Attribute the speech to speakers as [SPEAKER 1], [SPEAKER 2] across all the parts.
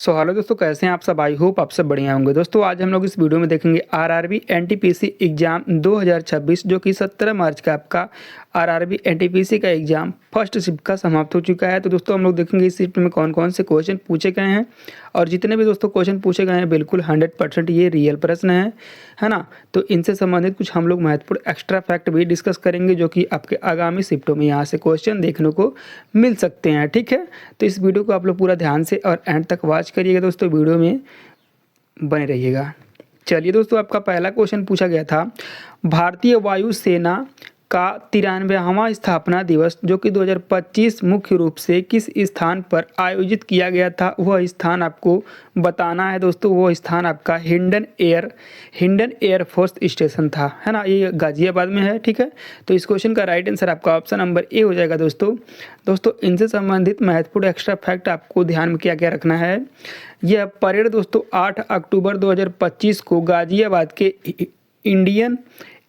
[SPEAKER 1] So hello दोस्तों, कैसे हैं आप सब। आई होप आप सब बढ़िया होंगे। दोस्तों आज हम लोग इस वीडियो में देखेंगे आरआरबी एनटीपीसी एग्ज़ाम 2026 जो कि 17 मार्च का आपका आरआरबी एनटीपीसी का एग्ज़ाम फर्स्ट शिफ्ट का समाप्त हो चुका है। तो दोस्तों हम लोग देखेंगे इस शिफ्ट में कौन कौन से क्वेश्चन पूछे गए हैं और जितने भी दोस्तों क्वेश्चन पूछे गए हैं बिल्कुल 100% ये रियल प्रश्न है ना। तो इनसे संबंधित कुछ हम लोग महत्वपूर्ण एक्स्ट्रा फैक्ट भी डिस्कस करेंगे जो कि आपके आगामी शिफ्टों में यहाँ से क्वेश्चन देखने को मिल सकते हैं। ठीक है, तो इस वीडियो को आप लोग पूरा ध्यान से और एंड तक वॉच करिएगा दोस्तों, वीडियो में बने रहिएगा। चलिए दोस्तों, आपका पहला क्वेश्चन पूछा गया था भारतीय वायु सेना का 93वां स्थापना दिवस जो कि 2025 मुख्य रूप से किस स्थान पर आयोजित किया गया था, वह स्थान आपको बताना है दोस्तों। वो स्थान आपका हिंडन एयर फोर्स स्टेशन था, है ना। ये गाजियाबाद में है। ठीक है, तो इस क्वेश्चन का राइट आंसर आपका ऑप्शन नंबर ए हो जाएगा दोस्तों इनसे संबंधित महत्वपूर्ण एक्स्ट्रा फैक्ट आपको ध्यान में क्या क्या रखना है। यह परेड दोस्तों 8 अक्टूबर 2025 को गाजियाबाद के इंडियन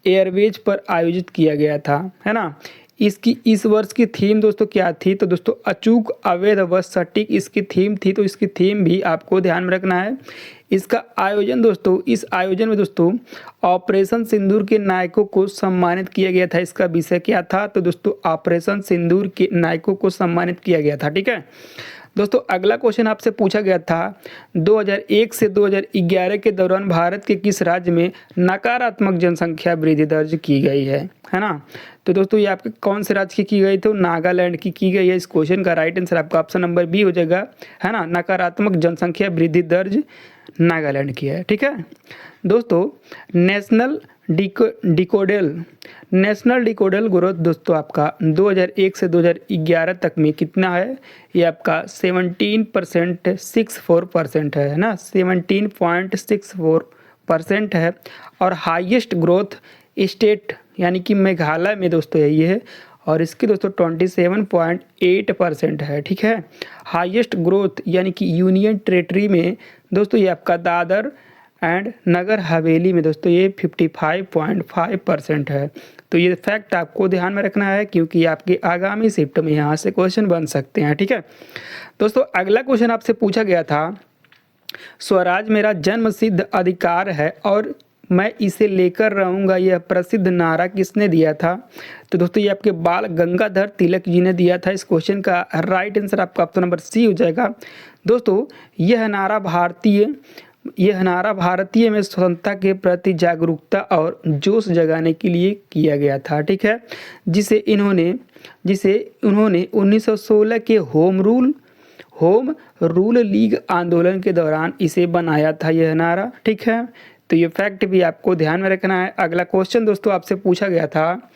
[SPEAKER 1] एयरवेज पर आयोजित किया गया था, है ना। इसकी इस वर्ष की थीम दोस्तों क्या थी, तो दोस्तों अचूक, अवैध व सटीक इसकी थीम थी। तो इसकी थीम भी आपको ध्यान में रखना है। इसका आयोजन दोस्तों, इस आयोजन में दोस्तों ऑपरेशन सिंदूर के नायकों को सम्मानित किया गया था। इसका विषय क्या था, तो दोस्तों ऑपरेशन सिंदूर के नायकों को सम्मानित किया गया था। ठीक है दोस्तों, अगला क्वेश्चन आपसे पूछा गया था 2001 से 2011 के दौरान भारत के किस राज्य में नकारात्मक जनसंख्या वृद्धि दर्ज की गई है ना। तो दोस्तों ये आपके कौन से राज्य की गई, तो नागालैंड की गई है। इस क्वेश्चन का राइट आंसर आपका ऑप्शन नंबर बी हो जाएगा, है ना। नकारात्मक जनसंख्या वृद्धि दर्ज नागालैंड की है। ठीक है दोस्तों, नेशनल डिकोडेल ग्रोथ दोस्तों आपका 2001 से 2011 तक में कितना है, ये आपका 17.64% है ना। 17.64% है। और हाईएस्ट ग्रोथ स्टेट यानी कि मेघालय में दोस्तों यही है और इसकी दोस्तों 27.8% है। ठीक है, हाईएस्ट ग्रोथ यानी कि यूनियन टेरेटरी में दोस्तों ये आपका दादर एंड नगर हवेली में दोस्तों ये 55.5% है। तो ये फैक्ट आपको ध्यान में रखना है क्योंकि आपके आगामी शिफ्ट में यहाँ से क्वेश्चन बन सकते हैं। ठीक है दोस्तों, अगला क्वेश्चन आपसे पूछा गया था स्वराज मेरा जन्म सिद्ध अधिकार है और मैं इसे लेकर रहूँगा, यह प्रसिद्ध नारा किसने दिया था। तो दोस्तों ये आपके बाल गंगाधर तिलक जी ने दिया था। इस क्वेश्चन का राइट आंसर आपका ऑप्शन नंबर सी हो जाएगा दोस्तों। यह नारा भारतीय में स्वतंत्रता के प्रति जागरूकता और जोश जगाने के लिए किया गया था। ठीक है, जिसे इन्होंने 1916 के होम रूल लीग आंदोलन के दौरान इसे बनाया था यह नारा। ठीक है, तो ये फैक्ट भी आपको ध्यान में रखना है। अगला क्वेश्चन दोस्तों आपसे पूछा गया था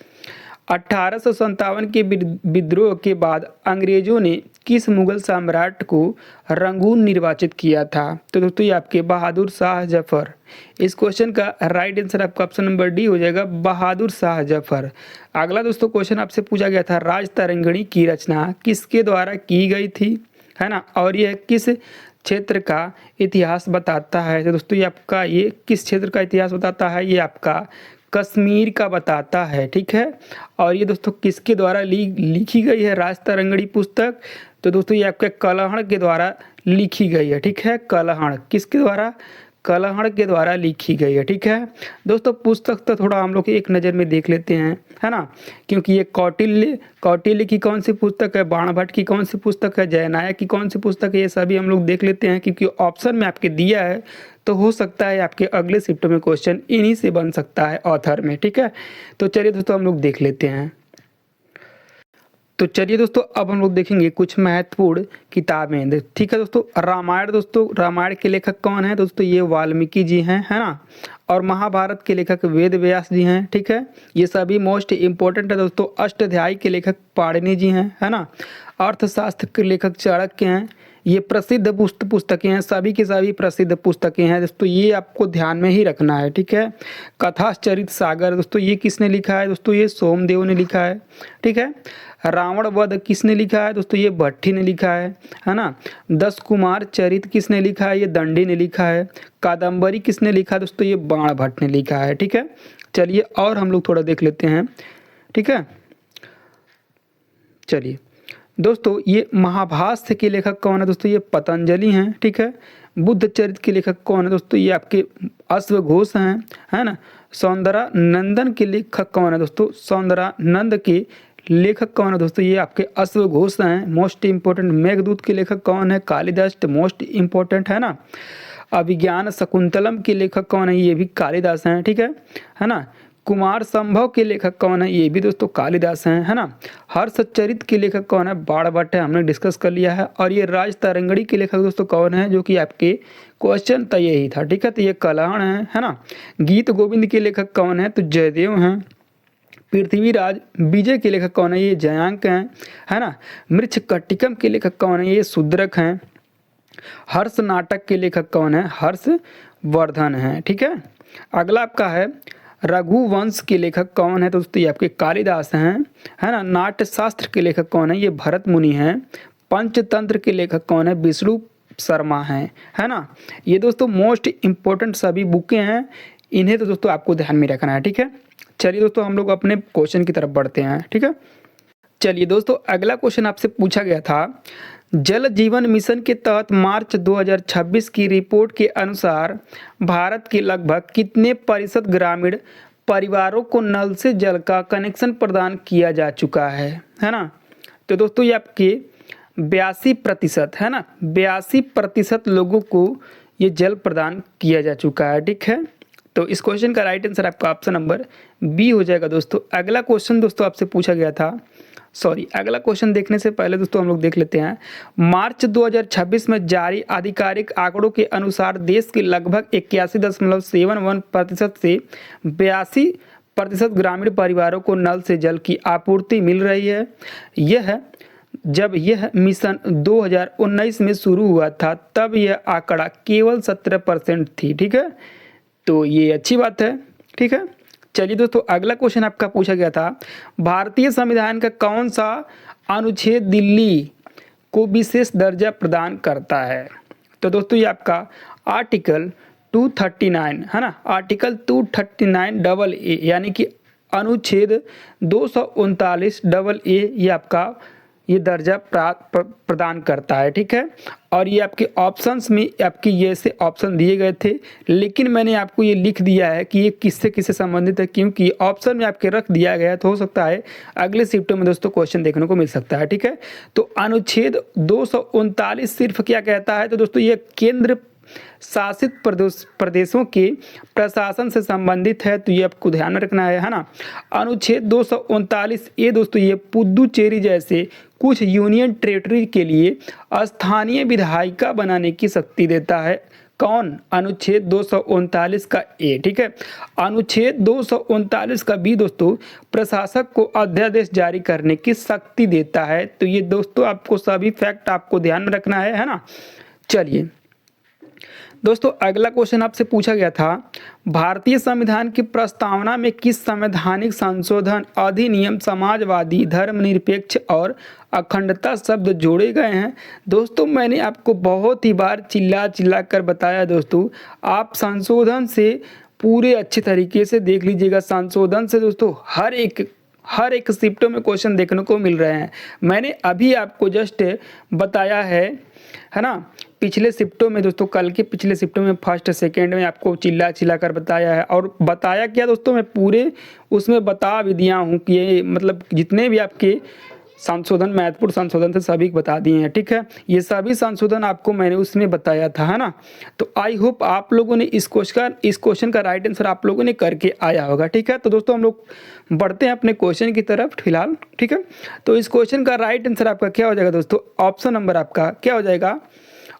[SPEAKER 1] 1857 के विद्रोह के बाद अंग्रेजों ने किस मुगल सम्राट को रंगून निर्वाचित किया था। तो दोस्तों ये आपके बहादुर शाह जफर। इस क्वेश्चन का राइट आंसर आपका ऑप्शन नंबर डी हो जाएगा, बहादुर शाह जफर। अगला दोस्तों क्वेश्चन आपसे पूछा गया था राज तरंगिणी की रचना किसके द्वारा की गई थी, है ना, और यह किस क्षेत्र का इतिहास बताता है। तो दोस्तों ये आपका ये किस क्षेत्र का इतिहास बताता है, ये आपका कश्मीर का बताता है। ठीक है, और ये दोस्तों किसके द्वारा लिखी गई है राज तरंगिणी पुस्तक, तो दोस्तों ये आपके कलहड़ के द्वारा लिखी गई है। ठीक है, कलहड़ किसके द्वारा, कलहड़ के द्वारा लिखी गई है। ठीक है दोस्तों, पुस्तक तो थोड़ा हम लोग एक नज़र में देख लेते हैं, है ना, क्योंकि ये कौटिल्य की कौन सी पुस्तक है, बाणभट्ट की कौन सी पुस्तक है, जयनायक की कौन सी पुस्तक है, ये सभी हम लोग देख लेते हैं क्योंकि ऑप्शन में आपके दिया है। तो हो सकता है आपके अगले शिफ्ट में क्वेश्चन इन्हीं से बन सकता है ऑथर में। ठीक है, तो चलिए दोस्तों हम लोग देख लेते हैं। तो चलिए दोस्तों अब हम लोग देखेंगे कुछ महत्वपूर्ण किताबें। ठीक है दोस्तों, रामायण के लेखक कौन है दोस्तों, ये वाल्मीकि जी हैं, है ना। और महाभारत के लेखक वेद व्यास जी हैं। ठीक है, ये सभी मोस्ट इम्पोर्टेंट है दोस्तों। अष्टाध्यायी के लेखक पाणिनि जी हैं, है ना। अर्थशास्त्र के लेखक चाणक्य हैं। ये प्रसिद्ध पुस्तकें हैं, सभी की सभी प्रसिद्ध पुस्तकें हैं दोस्तों, ये आपको ध्यान में ही रखना है। ठीक है, कथाचरित सागर दोस्तों ये किसने लिखा है, दोस्तों ये सोमदेव ने लिखा है। ठीक है, रावण वध किसने लिखा है, दोस्तों ये भट्टी ने लिखा है ना। 10 कुमार चरित किसने लिखा है, ये दंडी ने लिखा है। कादम्बरी किसने लिखा है, दोस्तों ये बाणभट्ट ने लिखा है। ठीक है, चलिए और हम लोग थोड़ा देख लेते हैं। ठीक है, चलिए दोस्तों ये महाभाष्य के लेखक कौन है दोस्तों? ये पतंजलि हैं, ठीक है। बुद्ध चरित्र के लेखक कौन है दोस्तों? ये आपके अश्वघोष हैं, है ना। सौंदरानंदन के लेखक कौन है दोस्तों? सौंदरानंद के लेखक कौन है दोस्तों? ये आपके अश्वघोष हैं, मोस्ट इंपॉर्टेंट। मेघदूत के लेखक कौन है? कालिदास, मोस्ट इंपॉर्टेंट, है ना। अभिज्ञान शकुंतलम के लेखक कौन है? ये भी कालिदास हैं, ठीक है ना। कुमार संभव के लेखक कौन है? ये भी दोस्तों कालिदास हैं, है ना। हर्षचरित के लेखक कौन है? बाणभट्ट है, हमने डिस्कस कर लिया है। और ये राज तरंगड़ी के लेखक दोस्तों कौन है? जो कि आपके क्वेश्चन तो यही था, ठीक है। तो ये कलहण है ना। गीत गोविंद के लेखक कौन है? तो जयदेव हैं। पृथ्वीराज विजय के लेखक कौन है? ये जयांक हैं, है ना। मृच्छकटिकम के लेखक कौन है? ये शूद्रक हैं। हर्ष नाटक के लेखक कौन है? हर्षवर्धन है, ठीक है। अगला आपका है रघुवंश के लेखक कौन है? तो दोस्तों ये आपके कालिदास हैं, है ना। नाट्य शास्त्र के लेखक कौन है? ये भरत मुनि हैं। पंचतंत्र के लेखक कौन है? विष्णु शर्मा हैं, है ना। ये दोस्तों मोस्ट इंपॉर्टेंट सभी बुकें हैं, इन्हें तो दोस्तों आपको ध्यान में रखना है, ठीक है। चलिए दोस्तों हम लोग अपने क्वेश्चन की तरफ बढ़ते हैं, ठीक है। चलिए दोस्तों अगला क्वेश्चन आपसे पूछा गया था, जल जीवन मिशन के तहत मार्च 2026 की रिपोर्ट के अनुसार भारत के लगभग कितने प्रतिशत ग्रामीण परिवारों को नल से जल का कनेक्शन प्रदान किया जा चुका है ना। तो दोस्तों ये आपके 82% है ना, 82% लोगों को ये जल प्रदान किया जा चुका है, ठीक है। तो इस क्वेश्चन का राइट आंसर आपका ऑप्शन नंबर बी हो जाएगा दोस्तों। अगला क्वेश्चन दोस्तों आपसे पूछा गया था, अगला क्वेश्चन देखने से पहले दोस्तों हम लोग देख लेते हैं। मार्च 2026 में जारी आधिकारिक आंकड़ों के अनुसार देश के लगभग 81.71% से 82% ग्रामीण परिवारों को नल से जल की आपूर्ति मिल रही है। जब यह मिशन 2019 में शुरू हुआ था तब यह आंकड़ा केवल 17% थी, ठीक है। तो ये अच्छी बात है, ठीक है। चलिए दोस्तों अगला क्वेश्चन आपका पूछा गया था, भारतीय संविधान का कौन सा अनुच्छेद दिल्ली को विशेष दर्जा प्रदान करता है? तो दोस्तों ये आपका आर्टिकल 239 है ना, आर्टिकल 239 डबल ए, यानी कि अनुच्छेद 239 डबल ए ये आपका ये दर्जा प्रदान करता है, ठीक है। और ये आपके ऑप्शंस में आपके ये से ऑप्शन दिए गए थे, लेकिन मैंने आपको ये लिख दिया है कि ये किससे किससे संबंधित है, क्योंकि ऑप्शन में आपके रख दिया गया है, तो हो सकता है अगले शिफ्टों में दोस्तों क्वेश्चन देखने को मिल सकता है, ठीक है। तो अनुच्छेद 239 सिर्फ क्या कहता है? तो दोस्तों ये केंद्र शासित प्रदेशों के प्रशासन से संबंधित है, तो ये आपको ध्यान में रखना है ना। अनुच्छेद 239 ये दोस्तों ये पुदुचेरी जैसे कुछ यूनियन टेरिटरी के लिए स्थानीय विधायिका बनाने की शक्ति देता है। कौन? अनुच्छेद 239 का ए, ठीक है। अनुच्छेद 239 का बी दोस्तों प्रशासक को अध्यादेश जारी करने की शक्ति देता है। तो ये दोस्तों आपको सभी फैक्ट आपको ध्यान में रखना है ना। चलिए दोस्तों अगला क्वेश्चन आपसे पूछा गया था, भारतीय संविधान की प्रस्तावना में किस संवैधानिक संशोधन अधिनियम समाजवादी, धर्मनिरपेक्ष और अखंडता शब्द जोड़े गए हैं? दोस्तों मैंने आपको बहुत ही बार चिल्ला कर बताया दोस्तों, आप संशोधन से पूरे अच्छे तरीके से देख लीजिएगा। संशोधन से दोस्तों हर एक शिफ्टों में क्वेश्चन देखने को मिल रहे हैं। मैंने अभी आपको जस्ट बताया है ना, पिछले शिफ्टों में दोस्तों, कल के पिछले शिफ्टों में फर्स्ट सेकंड में आपको चिल्ला कर बताया है। और बताया क्या दोस्तों, मैं पूरे उसमें बता भी दिया हूँ कि ये मतलब जितने भी आपके संशोधन महत्वपूर्ण संशोधन थे सभी बता दिए हैं, ठीक है। ये सभी संशोधन आपको मैंने उसमें बताया था, है ना। तो आई होप आप लोगों ने इस क्वेश्चन का राइट आंसर आप लोगों ने करके आया होगा, ठीक है। तो दोस्तों हम लोग बढ़ते हैं अपने क्वेश्चन की तरफ फिलहाल, ठीक है। तो इस क्वेश्चन का राइट आंसर आपका क्या हो जाएगा दोस्तों? ऑप्शन नंबर आपका क्या हो जाएगा?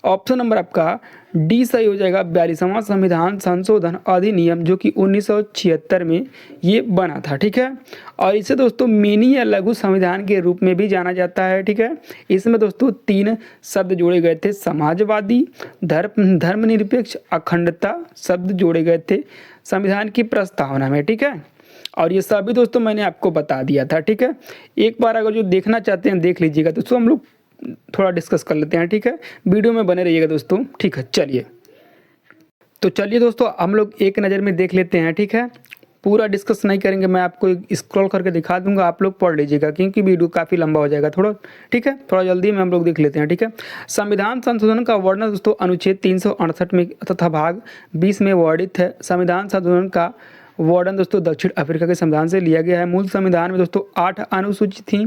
[SPEAKER 1] ऑप्शन नंबर आपका डी सही हो जाएगा। 42वां संविधान संशोधन अधिनियम जो कि 1976 में ये बना था, ठीक है। और इसे दोस्तों मिनी या लघु संविधान के रूप में भी जाना जाता है, ठीक है। इसमें दोस्तों 3 शब्द जोड़े गए थे, समाजवादी, धर्मनिरपेक्ष, अखंडता शब्द जोड़े गए थे संविधान की प्रस्तावना में, ठीक है। और ये सभी दोस्तों मैंने आपको बता दिया था, ठीक है। एक बार अगर जो देखना चाहते हैं देख लीजिएगा दोस्तों, हम लोग थोड़ा डिस्कस कर लेते हैं, ठीक है। वीडियो में बने रहिएगा दोस्तों, ठीक है। चलिए दोस्तों हम लोग एक नज़र में देख लेते हैं, ठीक है। पूरा डिस्कस नहीं करेंगे, मैं आपको स्क्रॉल करके दिखा दूंगा, आप लोग पढ़ लीजिएगा क्योंकि वीडियो काफ़ी लंबा हो जाएगा थोड़ा। ठीक है, थोड़ा जल्दी में हम लोग देख लेते हैं। ठीक है, संविधान संशोधन का वर्णन दोस्तों अनुच्छेद 368 में तथा भाग 20 में वर्णित है। संविधान संशोधन का वर्णन दोस्तों दक्षिण अफ्रीका के संविधान से लिया गया है। मूल संविधान में दोस्तों 8 अनुसूची थी,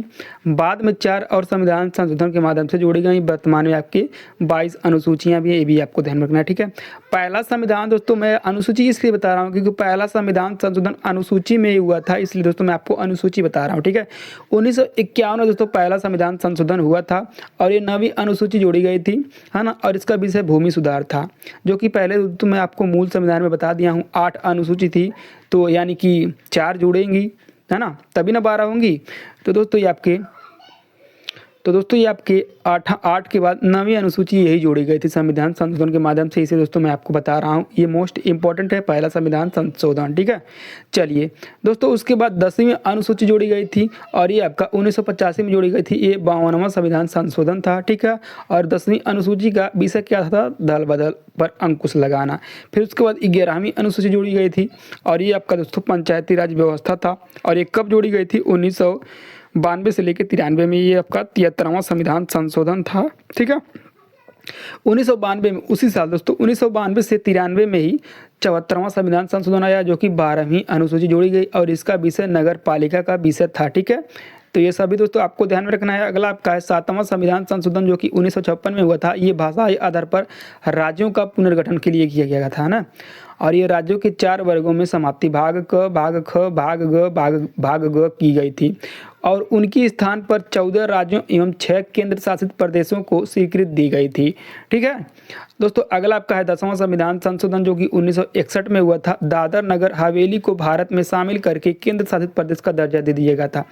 [SPEAKER 1] बाद में 4 और संविधान संशोधन के माध्यम से जोड़ी गई। वर्तमान में आपके 22 अनुसूचियां भी है, ये भी आपको ध्यान रखना है। ठीक है, पहला संविधान दोस्तों मैं अनुसूची इसलिए बता रहा हूँ क्योंकि पहला संविधान संशोधन अनुसूची में हुआ था, इसलिए दोस्तों मैं आपको अनुसूची बता रहा हूँ। ठीक है, 1951 में दोस्तों पहला संविधान संशोधन हुआ था और ये 9वीं अनुसूची जोड़ी गई थी, है ना। और इसका विषय भूमि सुधार था, जो कि पहले दोस्तों मैं आपको मूल संविधान में बता दिया हूँ। 8 अनुसूची थी, तो यानी कि 4 जुड़ेंगी, है ना, तभी ना 12 होंगी। तो दोस्तों ये आपके 8 के बाद 9वीं अनुसूची यही जोड़ी गई थी संविधान संशोधन के माध्यम से। इसे दोस्तों मैं आपको बता रहा हूँ, ये मोस्ट इंपॉर्टेंट है, पहला संविधान संशोधन। ठीक है, चलिए दोस्तों, उसके बाद 10वीं अनुसूची जोड़ी गई थी और ये आपका 1985 में जोड़ी गई थी, ये 52वां संविधान संशोधन था। ठीक है, और 10वीं अनुसूची का विषय क्या था? दल बदल पर अंकुश लगाना। फिर उसके बाद 11वीं अनुसूची जोड़ी गई थी और ये आपका दोस्तों पंचायती राज व्यवस्था था। और ये कब जोड़ी गई थी? 1992 से लेकर 93 में, ये आपका 73वां संविधान संशोधन था। ठीक है, 1992 में, उसी साल दोस्तों 1992 से 93 में ही 74वां संविधान संशोधन आया, जो कि 12वीं अनुसूची जोड़ी गई और इसका विषय नगर पालिका का विषय था। ठीक है, तो ये सभी दोस्तों आपको ध्यान में रखना है। अगला आपका है 7वां संविधान संशोधन, जो कि 1956 में हुआ था। ये भाषाई आधार पर राज्यों का पुनर्गठन के लिए किया गया था ना। और ये राज्यों के 4 वर्गों में समाप्ति भाग क, भाग ख, भाग ग, भाग ग की गई थी और उनकी स्थान पर 14 राज्यों एवं 6 केंद्र शासित प्रदेशों को स्वीकृति दी गई थी। ठीक है दोस्तों, अगला आपका है 10वां संविधान संशोधन, जो कि 1961 में हुआ था। दादर नगर हवेली को भारत में शामिल करके केंद्र शासित प्रदेश का दर्जा दे दिया गया था।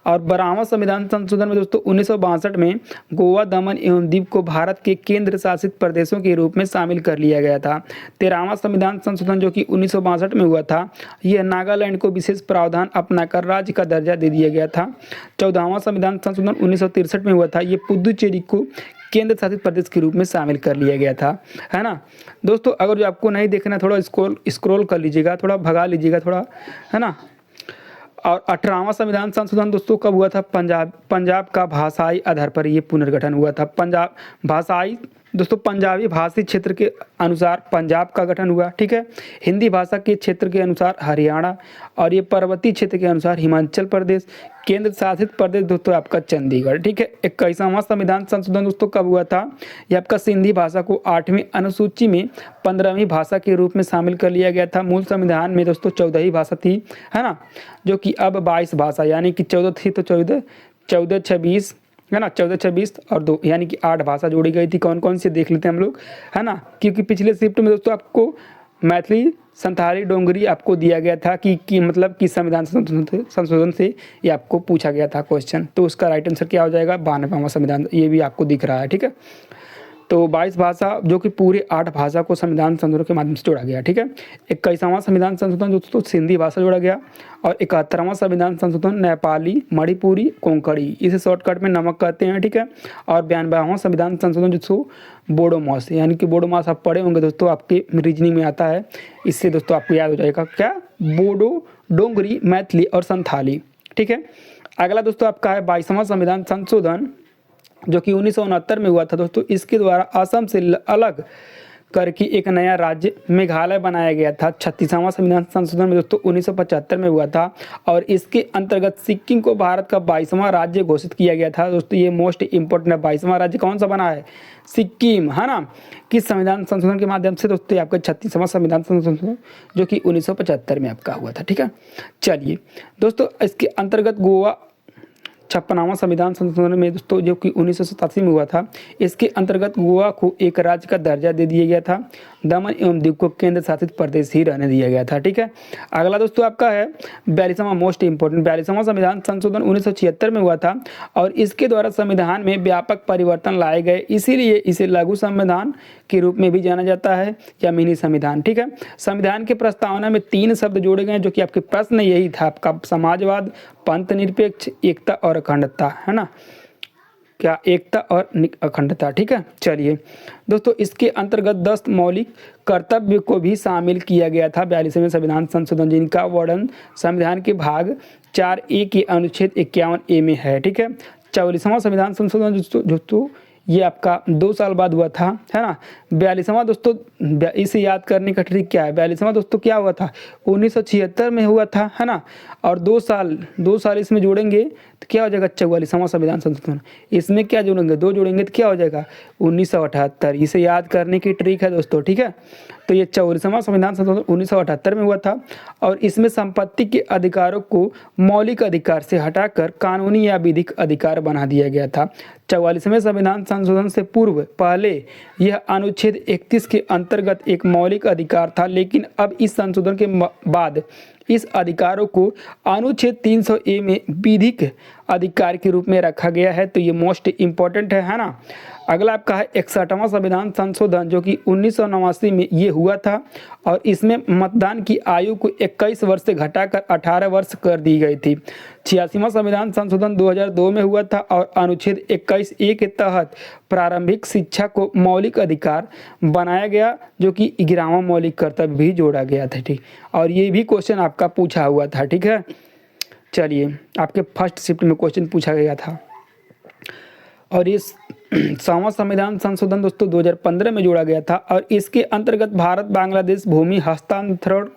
[SPEAKER 1] और 12वां संविधान संशोधन में दोस्तों 1962 में गोवा, दमन एवं दीव को भारत के केंद्र शासित प्रदेशों के रूप में शामिल कर लिया गया था। 13वां संविधान संशोधन, जो कि 1962 में हुआ था, यह नागालैंड को विशेष प्रावधान अपनाकर राज्य का दर्जा दे दिया गया था। 14वां संविधान संशोधन 1963 में हुआ था, ये पुदुचेरी को केंद्र शासित प्रदेश के रूप में शामिल कर लिया गया था, है ना दोस्तों। अगर जो आपको नहीं देखना, थोड़ा स्क्रॉल कर लीजिएगा, थोड़ा भगा लीजिएगा थोड़ा, है ना। और 18वां संविधान संशोधन दोस्तों कब हुआ था? पंजाब का भाषाई आधार पर ये पुनर्गठन हुआ था। पंजाब भाषाई दोस्तों, पंजाबी भाषी क्षेत्र के अनुसार पंजाब का गठन हुआ। ठीक है, हिंदी भाषा के क्षेत्र के अनुसार हरियाणा और ये पर्वतीय क्षेत्र के अनुसार हिमाचल प्रदेश, केंद्र शासित प्रदेश दोस्तों आपका चंडीगढ़। ठीक है, 21वां संविधान संशोधन दोस्तों कब हुआ था? ये आपका सिंधी भाषा को 8वीं अनुसूची में 15वीं भाषा के रूप में शामिल कर लिया गया था। मूल संविधान में दोस्तों 14 ही भाषा थी, है ना, जो कि अब 22 भाषा, यानी कि 14 थी तो 14, 26 है ना, 14, 26 और 2 यानी कि 8 भाषा जोड़ी गई थी। कौन कौन सी देख लेते हैं हम लोग, है ना, क्योंकि पिछले शिफ्ट में दोस्तों आपको मैथिली, संथाली, डोंगरी आपको दिया गया था कि मतलब कि संविधान संशोधन से ये आपको पूछा गया था क्वेश्चन। तो उसका राइट आंसर क्या हो जाएगा? 92वां संविधान, ये भी आपको दिख रहा है। ठीक है, तो 22 भाषा जो कि पूरे 8 भाषा को संविधान संशोधन के माध्यम से जोड़ा गया। ठीक है, 21वां संविधान संशोधन दोस्तों सिंधी भाषा जोड़ा गया और 71वां संविधान संशोधन नेपाली, मणिपुरी, कोंकणी, इसे शॉर्टकट में नमक कहते हैं। ठीक है, और 92वां संविधान संशोधन दोस्तों बोडोमास, यानी कि बोडोमास आप पढ़े होंगे दोस्तों, आपके रीजनिंग में आता है, इससे दोस्तों आपको याद हो जाएगा क्या? बोडो, डोंगरी, मैथिली और संथाली। ठीक है, अगला दोस्तों आपका है 22वां संविधान संशोधन, जो कि 1969 में हुआ था दोस्तों। इसके द्वारा असम से अलग करके एक नया राज्य मेघालय बनाया गया था। 36वां संविधान संशोधन में दोस्तों 1975 में हुआ था और इसके अंतर्गत सिक्किम को भारत का 22वां राज्य घोषित किया गया था। दोस्तों ये मोस्ट इंपोर्टेंट है, 22वां राज्य कौन सा बना है? सिक्किम, है ना। किस संविधान संशोधन के माध्यम से? दोस्तों आपका 36वां संविधान संशोधन, जो कि 1975 में आपका हुआ था। ठीक है, चलिए दोस्तों, इसके अंतर्गत गोवा 56वां संविधान संशोधन में दोस्तों, जो कि 1987 में हुआ था, इसके अंतर्गत गोवा को एक राज्य का दर्जा दे दिया गया था। दमन एवं दीव को केंद्र शासित प्रदेश ही रहने दिया गया था। ठीक है, अगला दोस्तों आपका है 42वां मोस्ट इंपोर्टेंट, 42वां संविधान संशोधन 1976 में हुआ था और इसके द्वारा संविधान में व्यापक परिवर्तन लाए गए, इसीलिए इसे लघु संविधान के रूप में भी जाना जाता है या मिनी संविधान। ठीक है, संविधान के प्रस्तावना में 3 शब्द जोड़े गए, जो कि आपके प्रश्न यही था आपका, समाजवाद, पंथ निरपेक्ष, एकता और अखंडता, है ना। क्या, एकता और अखंडता। ठीक है, चलिए दोस्तों, इसके अंतर्गत 10 मौलिक कर्तव्य को भी शामिल किया गया था 42वें संविधान संशोधन, जिनका वर्णन संविधान के भाग 4A के अनुच्छेद 51A में है। ठीक है, 44वां संविधान संशोधन दोस्तों ये आपका 2 साल बाद हुआ था, है ना। 42वां दोस्तों, इसे याद करने का ट्रिक क्या है, 42वां दोस्तों क्या हुआ था, 1976 में हुआ था, है ना। और 2 साल इसमें जोड़ेंगे तो क्या हो जाएगा, 44वां संविधान संशोधन। इसमें क्या जोड़ेंगे, 2 जोड़ेंगे तो क्या हो जाएगा, 1978। इसे याद करने की ट्रिक है दोस्तों। ठीक है, तो ये 44वां संविधान संशोधन 1978 में हुआ था और इसमें संपत्ति के अधिकारों को मौलिक अधिकार से हटाकर कानूनी या विधिक अधिकार बना दिया गया था। 44वें संविधान संशोधन से पूर्व पहले यह अनुच्छेद 31 के अंतर्गत एक मौलिक अधिकार था, लेकिन अब इस संशोधन के बाद इस अधिकारों को अनुच्छेद 300A में विधिक अधिकार के रूप में रखा गया है। तो ये मोस्ट इम्पोर्टेंट है ना। अगला आपका है 61वां संविधान संशोधन, जो कि 1989 में ये हुआ था और इसमें मतदान की आयु को 21 वर्ष से घटाकर 18 वर्ष कर दी गई थी। 86वां संविधान संशोधन 2002 में हुआ था और अनुच्छेद 21A के तहत प्रारंभिक शिक्षा को मौलिक अधिकार बनाया गया, जो कि 11वां मौलिक कर्तव्य भी जोड़ा गया था। ठीक, और ये भी क्वेश्चन आपका पूछा हुआ था। ठीक है, चलिए आपके फर्स्ट शिफ्ट में क्वेश्चन पूछा गया था। और इस 100वां संविधान संशोधन दोस्तों 2015 में जोड़ा गया था और इसके अंतर्गत भारत बांग्लादेश भूमि हस्तांतरण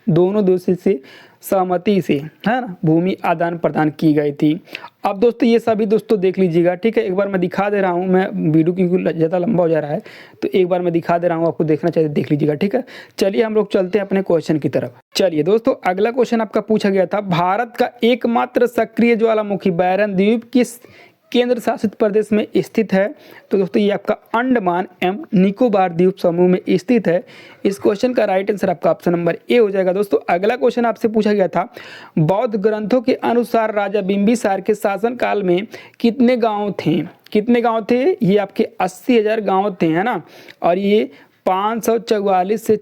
[SPEAKER 1] दोनों देशों से सहमति से, है ना, भूमि आदान प्रदान की गई थी। अब दोस्तों ये सभी दोस्तों देख लीजिएगा। ठीक है, एक बार मैं दिखा दे रहा हूँ, मैं वीडियो क्योंकि ज़्यादा लंबा हो जा रहा है तो एक बार मैं दिखा दे रहा हूँ, आपको देखना चाहिए, देख लीजिएगा। ठीक है, चलिए हम लोग चलते हैं अपने क्वेश्चन की तरफ। चलिए दोस्तों, अगला क्वेश्चन आपका पूछा गया था, भारत का एकमात्र सक्रिय ज्वालामुखी बैरन द्वीप किस केंद्र शासित प्रदेश में स्थित है। तो दोस्तों ये आपका अंडमान एवं निकोबार द्वीप समूह में स्थित है। इस क्वेश्चन का राइट आंसर आपका ऑप्शन नंबर ए हो जाएगा। दोस्तों अगला क्वेश्चन आपसे पूछा गया था, बौद्ध ग्रंथों के अनुसार राजा बिंबिसार के शासनकाल में कितने गांव थे। कितने गांव थे, ये आपके 80,000 गांव थे, है ना। और ये 544 से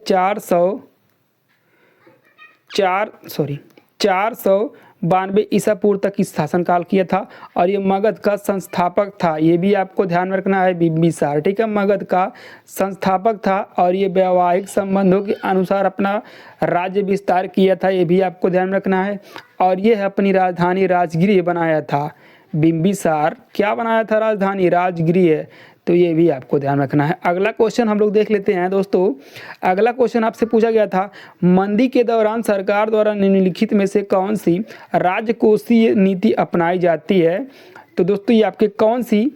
[SPEAKER 1] 492 ईसा पूर्व तक इस शासनकाल किया था और ये मगध का संस्थापक था। ये भी आपको ध्यान रखना है, बिंबिसार। ठीक है, मगध का संस्थापक था और ये वैवाहिक संबंधों के अनुसार अपना राज्य विस्तार किया था। ये भी आपको ध्यान रखना है। और ये अपनी राजधानी राजगृह बनाया था। बिंबिसार क्या बनाया था, राजधानी राजगृह। तो ये भी आपको ध्यान रखना है। अगला क्वेश्चन हम लोग देख लेते हैं दोस्तों। अगला क्वेश्चन आपसे पूछा गया था, मंदी के दौरान सरकार द्वारा निम्नलिखित में से कौन सी राजकोषीय नीति अपनाई जाती है। तो दोस्तों ये आपके कौन सी,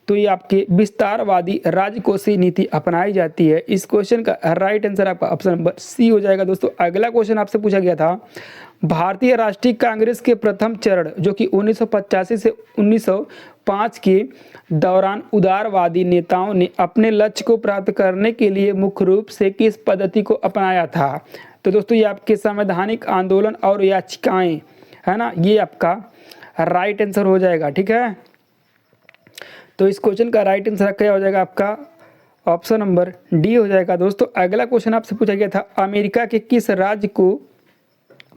[SPEAKER 1] तो ये आपके विस्तारवादी राजकोषीय नीति अपनाई जाती है। इस क्वेश्चन का राइट आंसर आपका ऑप्शन नंबर सी हो जाएगा। दोस्तों अगला क्वेश्चन आपसे पूछा गया था, भारतीय राष्ट्रीय कांग्रेस के प्रथम चरण जो कि 1985 से 1905 के दौरान उदारवादी नेताओं ने अपने लक्ष्य को प्राप्त करने के लिए मुख्य रूप से किस पद्धति को अपनाया था। तो दोस्तों ये आपके संवैधानिक आंदोलन और याचिकाएं, है ना, ये आपका राइट आंसर हो जाएगा। ठीक है, तो इस क्वेश्चन का राइट आंसर क्या हो जाएगा, आपका ऑप्शन नंबर डी हो जाएगा। दोस्तों अगला क्वेश्चन आपसे पूछा गया था, अमेरिका के किस राज्य को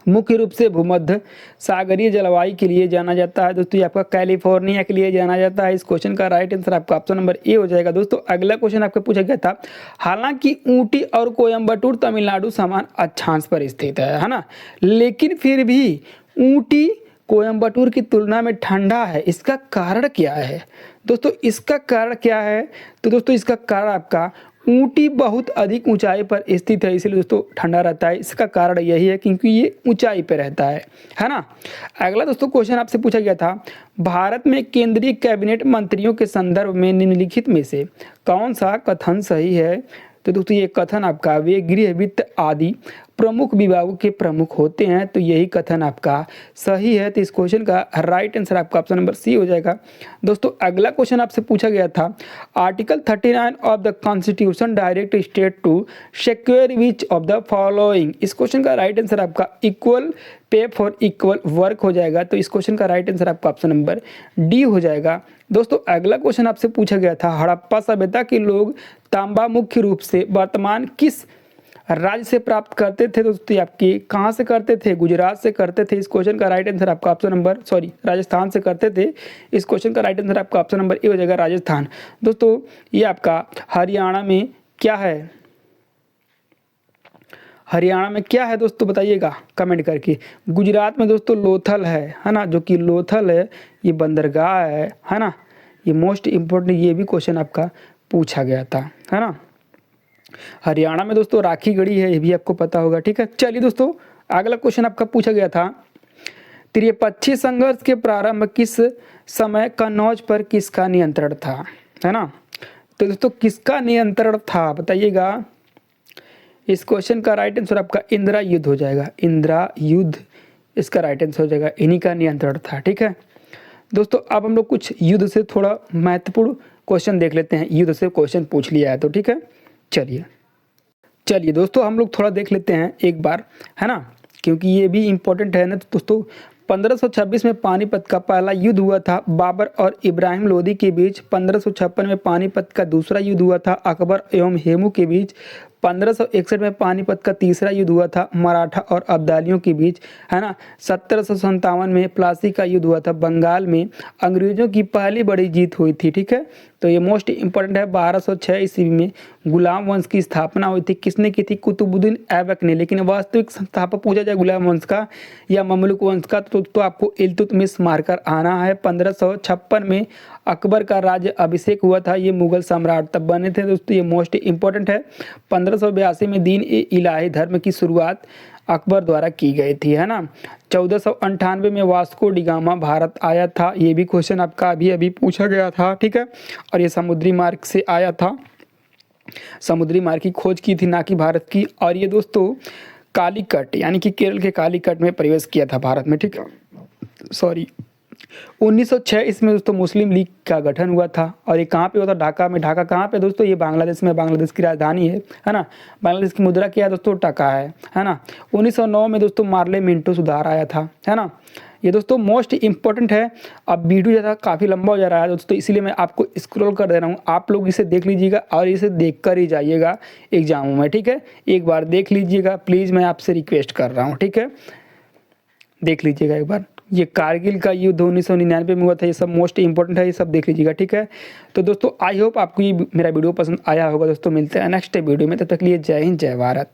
[SPEAKER 1] मुख्य रूप से भूमध्य सागरीय जलवायु के लिए जाना जाता है। दोस्तों ये आपका कैलिफोर्निया के लिए जाना जाता है। इस क्वेश्चन का राइट आंसर आपका ऑप्शन नंबर ए हो जाएगा। दोस्तों अगला क्वेश्चन आपका पूछा गया था, हालांकि ऊटी और कोयम्बटूर तमिलनाडु समान अक्षांश पर स्थित है ना, लेकिन फिर भी ऊटी कोयम्बटूर की तुलना में ठंडा है। इसका कारण क्या है दोस्तों, इसका कारण क्या है। तो दोस्तों इसका कारण आपका ऊटी बहुत अधिक ऊंचाई पर स्थित है, इसलिए दोस्तों ठंडा रहता है। इसका कारण यही है क्योंकि ये ऊंचाई पर रहता है ना। अगला दोस्तों क्वेश्चन आपसे पूछा गया था, भारत में केंद्रीय कैबिनेट मंत्रियों के संदर्भ में निम्नलिखित में से कौन सा कथन सही है। तो दोस्तों ये कथन आपका, वे गृह वित्त आदि प्रमुख विभागों के प्रमुख होते हैं। तो यही कथन आपका सही है। तो इस क्वेश्चन का राइट आंसर आपका ऑप्शन नंबर सी हो जाएगा। दोस्तों अगला क्वेश्चन आपसे पूछा गया था, article 39 of the constitution direct state to secure which of the following. इस क्वेश्चन का राइट आंसर आपका equal pay for equal work हो जाएगा। तो इस क्वेश्चन का राइट आंसर आपका ऑप्शन नंबर डी हो जाएगा। दोस्तों अगला क्वेश्चन आपसे पूछा गया था, हड़प्पा सभ्यता के लोग तांबा मुख्य रूप से वर्तमान किस राज्य से प्राप्त करते थे दोस्तों, ये आपकी कहाँ से करते थे, गुजरात से करते थे। इस क्वेश्चन का राइट आंसर आपका ऑप्शन नंबर राजस्थान से करते थे। इस क्वेश्चन का राइट आंसर आपका ऑप्शन नंबर ए हो जाएगा राजस्थान। दोस्तों ये आपका हरियाणा में क्या है, हरियाणा में क्या है दोस्तों बताइएगा कमेंट करके। गुजरात में दोस्तों लोथल है ना, जो कि लोथल है ये बंदरगाह है ना। ये मोस्ट इम्पोर्टेंट, ये भी क्वेश्चन आपका पूछा गया था, है ना। हरियाणा में दोस्तों राखीगढ़ी है, ये भी आपको पता होगा, ठीक है। चलिए दोस्तों अगला क्वेश्चन आपका पूछा गया था, त्रिपक्षीय संघर्ष के प्रारंभ किस समय कन्नौज पर किसका नियंत्रण था, है ना। तो दोस्तों किसका नियंत्रण था बताइएगा। इस क्वेश्चन का राइट आंसर आपका इंदिरा युद्ध हो जाएगा, इंदिरा युद्ध इसका राइट आंसर हो जाएगा, इन्हीं का नियंत्रण था, ठीक है। दोस्तों अब हम लोग कुछ युद्ध से थोड़ा महत्वपूर्ण क्वेश्चन देख लेते हैं, युद्ध से क्वेश्चन पूछ लिया है तो, ठीक है। चलिए दोस्तों हम लोग थोड़ा देख लेते हैं एक बार, है ना, क्योंकि ये भी इम्पोर्टेंट है ना। तो दोस्तों 1526 में पानीपत का पहला युद्ध हुआ था बाबर और इब्राहिम लोदी के बीच। 1556 में पानीपत का दूसरा युद्ध हुआ था अकबर एवं हेमू के बीच। 1561 में पानीपत का तीसरा युद्ध हुआ था मराठा और अब्दालियों के बीच, है ना। 1757 में प्लासी का युद्ध हुआ था बंगाल में, अंग्रेजों की पहली बड़ी जीत हुई थी, ठीक है। तो ये मोस्ट इंपॉर्टेंट है। 1206 ईस्वी में गुलाम वंश की स्थापना हुई थी, किसने की थी, कुतुबुद्दीन ऐबक ने। लेकिन वास्तविक संस्थापक पूछा जाए गुलाम वंश का या ममलुक वंश का तो आपको इल्तुतमिश मारकर आना है। 1556 में अकबर का राज्य अभिषेक हुआ था, ये मुगल सम्राट तब बने थे दोस्तों, ये मोस्ट इंपॉर्टेंट है। 1582 में दीन ए इलाही धर्म की शुरुआत अकबर द्वारा की गई थी, है ना। 1498 में वास्को डिगामा भारत आया था, ये भी क्वेश्चन आपका अभी अभी पूछा गया था, ठीक है। और ये समुद्री मार्ग से आया था, समुद्री मार्ग की खोज की थी ना कि भारत की। और ये दोस्तों कालीकट यानी कि केरल के कालीकट में प्रवेश किया था भारत में, ठीक है। 1906 इसमें दोस्तों मुस्लिम लीग का गठन हुआ था। और ये कहाँ पे हुआ था, ढाका में। ढाका कहाँ पे दोस्तों, ये बांग्लादेश में, बांग्लादेश की राजधानी है ना। बांग्लादेश की मुद्रा क्या है दोस्तों, टका है ना। 1909 में दोस्तों मार्ले मिंटो सुधार आया था, है ना। ये दोस्तों मोस्ट इंपॉर्टेंट है। अब वीडियो ज़्यादा काफ़ी लंबा हो जा रहा है दोस्तों, इसीलिए मैं आपको स्क्रॉल कर दे रहा हूँ, आप लोग इसे देख लीजिएगा और इसे देख कर ही जाइएगा एग्जामों में, ठीक है। एक बार देख लीजिएगा प्लीज़, मैं आपसे रिक्वेस्ट कर रहा हूँ, ठीक है। देख लीजिएगा एक बार। ये कारगिल का युद्ध 1999 में हुआ था, ये सब मोस्ट इंपॉर्टेंट है, ये सब देख लीजिएगा, ठीक है। तो दोस्तों आई होप आपको ये मेरा वीडियो पसंद आया होगा दोस्तों। मिलते हैं नेक्स्ट वीडियो में, तब तक लिए जय हिंद जय भारत।